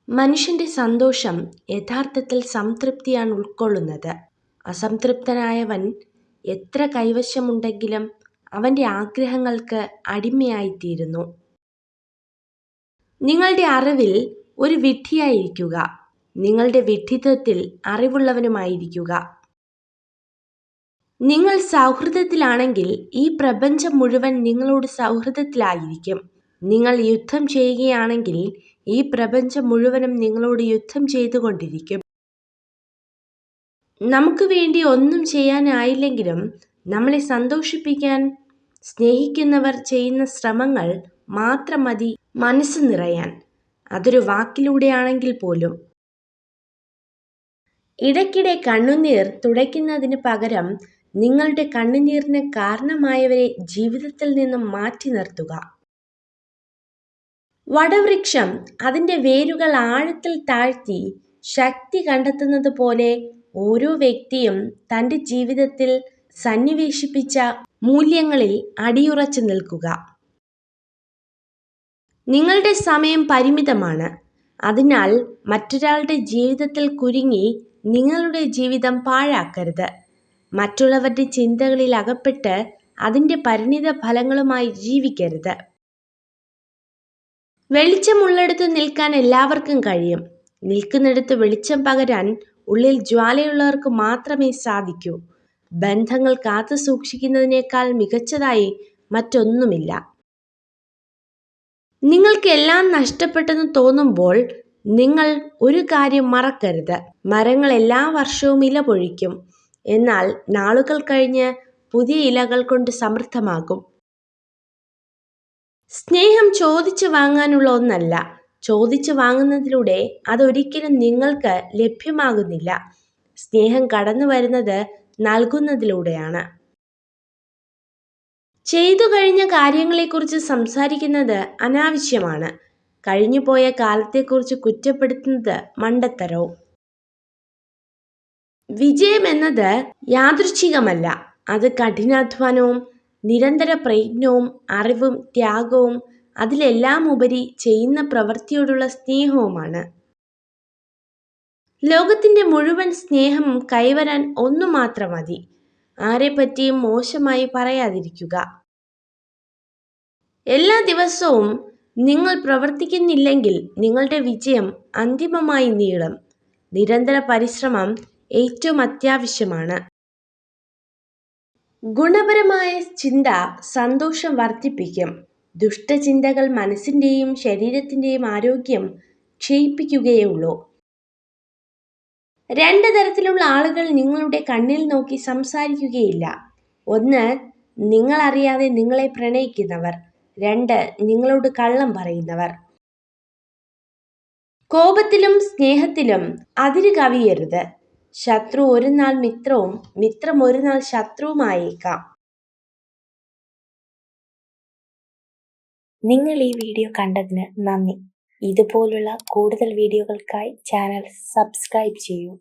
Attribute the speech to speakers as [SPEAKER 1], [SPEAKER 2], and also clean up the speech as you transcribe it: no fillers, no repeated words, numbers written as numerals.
[SPEAKER 1] മനുഷ്യന്റെ സന്തോഷം യഥാർത്ഥത്തിൽ സംതൃപ്തിയാണ് ഉൾക്കൊള്ളുന്നത്. അസംതൃപ്തനായവൻ എത്ര കൈവശമുണ്ടെങ്കിലും അവന്റെ ആഗ്രഹങ്ങൾക്ക് അടിമയായിത്തീരുന്നു. നിങ്ങളുടെ അറിവിൽ ഒരു വിഡ്ഢിയായിരിക്കുക, നിങ്ങളുടെ വിഡ്ഢിത്വത്തിൽ അറിവുള്ളവനുമായിരിക്കുക. നിങ്ങൾ സൗഹൃദത്തിലാണെങ്കിൽ ഈ പ്രപഞ്ചം മുഴുവൻ നിങ്ങളോട് സൗഹൃദത്തിലായിരിക്കും. നിങ്ങൾ യുദ്ധം ചെയ്യുകയാണെങ്കിൽ ഈ പ്രപഞ്ചം മുഴുവനും നിങ്ങളോട് യുദ്ധം ചെയ്തുകൊണ്ടിരിക്കും. നമുക്ക് വേണ്ടി ഒന്നും ചെയ്യാനായില്ലെങ്കിലും നമ്മളെ സന്തോഷിപ്പിക്കാൻ സ്നേഹിക്കുന്നവർ ചെയ്യുന്ന ശ്രമങ്ങൾ മാത്രം മതി മനസ്സ് നിറയാൻ, അതൊരു വാക്കിലൂടെയാണെങ്കിൽ പോലും. ഇടയ്ക്കിടെ കണ്ണുനീർ തുടയ്ക്കുന്നതിന് പകരം നിങ്ങളുടെ കണ്ണുനീരിന് കാരണമായവരെ ജീവിതത്തിൽ നിന്നും മാറ്റി നിർത്തുക. വടവൃക്ഷം അതിൻ്റെ വേരുകൾ ആഴത്തിൽ താഴ്ത്തി ശക്തി കണ്ടെത്തുന്നത് പോലെ ഓരോ വ്യക്തിയും തൻ്റെ ജീവിതത്തിൽ സന്നിവേശിപ്പിച്ച മൂല്യങ്ങളിൽ അടിയുറച്ചു നിൽക്കുക. നിങ്ങളുടെ സമയം പരിമിതമാണ്. അതിനാൽ മറ്റൊരാളുടെ ജീവിതത്തിൽ കുരുങ്ങി നിങ്ങളുടെ ജീവിതം പാഴാക്കരുത്. മറ്റുള്ളവരുടെ ചിന്തകളിൽ അകപ്പെട്ട് അതിൻ്റെ പരിണിത ഫലങ്ങളുമായി ജീവിക്കരുത്. വെളിച്ചമുള്ളിടത്ത് നിൽക്കാൻ എല്ലാവർക്കും കഴിയും. നിൽക്കുന്നിടത്ത് വെളിച്ചം പകരാൻ ഉള്ളിൽ ജ്വാലയുള്ളവർക്ക് മാത്രമേ സാധിക്കൂ. ബന്ധങ്ങൾ കാത്തു സൂക്ഷിക്കുന്നതിനേക്കാൾ മികച്ചതായി മറ്റൊന്നുമില്ല. നിങ്ങൾക്ക് എല്ലാം നഷ്ടപ്പെട്ടെന്ന് തോന്നുമ്പോൾ നിങ്ങൾ ഒരു കാര്യം മറക്കരുത്. മരങ്ങൾ എല്ലാ വർഷവും ഇല പൊഴിക്കും, എന്നാൽ നാളുകൾ കഴിഞ്ഞ് പുതിയ ഇലകൾ കൊണ്ട് സമൃദ്ധമാകും. സ്നേഹം ചോദിച്ചു വാങ്ങാനുള്ള ഒന്നല്ല. ചോദിച്ചു വാങ്ങുന്നതിലൂടെ അതൊരിക്കലും നിങ്ങൾക്ക് ലഭ്യമാകുന്നില്ല. സ്നേഹം കടന്നു വരുന്നത് നൽകുന്നതിലൂടെയാണ്. ചെയ്തു കഴിഞ്ഞ കാര്യങ്ങളെക്കുറിച്ച് സംസാരിക്കുന്നത് അനാവശ്യമാണ്. കഴിഞ്ഞുപോയ കാലത്തെക്കുറിച്ച് കുറ്റപ്പെടുത്തുന്നത് മണ്ടത്തരവും. വിജയം എന്നത് യാദൃച്ഛികമല്ല. അത് കഠിനാധ്വാനവും നിരന്തര പ്രയത്നവും അറിവും ത്യാഗവും അതിലെല്ലാം ഉപരി ചെയ്യുന്ന പ്രവൃത്തിയോടുള്ള സ്നേഹവുമാണ്. ലോകത്തിൻ്റെ മുഴുവൻ സ്നേഹം കൈവരാൻ ഒന്നു മാത്രം മതി: ആരെപ്പറ്റിയും മോശമായി പറയാതിരിക്കുക. എല്ലാ ദിവസവും നിങ്ങൾ പ്രവർത്തിക്കുന്നില്ലെങ്കിൽ നിങ്ങളുടെ വിജയം അന്തിമമായി നീളും. നിരന്തര പരിശ്രമം ഏറ്റവും അത്യാവശ്യമാണ്. ഗുണപരമായ ചിന്ത സന്തോഷം വർദ്ധിപ്പിക്കും. ദുഷ്ടചിന്തകൾ മനസ്സിൻ്റെയും ശരീരത്തിൻ്റെയും ആരോഗ്യം ക്ഷയിപ്പിക്കുകയുള്ളൂ. രണ്ട് തരത്തിലുള്ള ആളുകൾ നിങ്ങളുടെ കണ്ണിൽ നോക്കി സംസാരിക്കുകയില്ല. ഒന്ന്, നിങ്ങളറിയാതെ നിങ്ങളെ പ്രണയിക്കുന്നവർ. രണ്ട്, നിങ്ങളോട് കള്ളം പറയുന്നവർ. കോപത്തിലും സ്നേഹത്തിലും അതിര് കവിയരുത്. ശത്രു ഒരു നാൾ മിത്രവും മിത്രം ഒരു നാൾ ശത്രുവുമായേക്കാം.
[SPEAKER 2] നിങ്ങൾ ഈ വീഡിയോ കണ്ടതിന് നന്ദി. ഇതുപോലുള്ള കൂടുതൽ വീഡിയോകൾക്കായി ചാനൽ സബ്സ്ക്രൈബ് ചെയ്യൂ.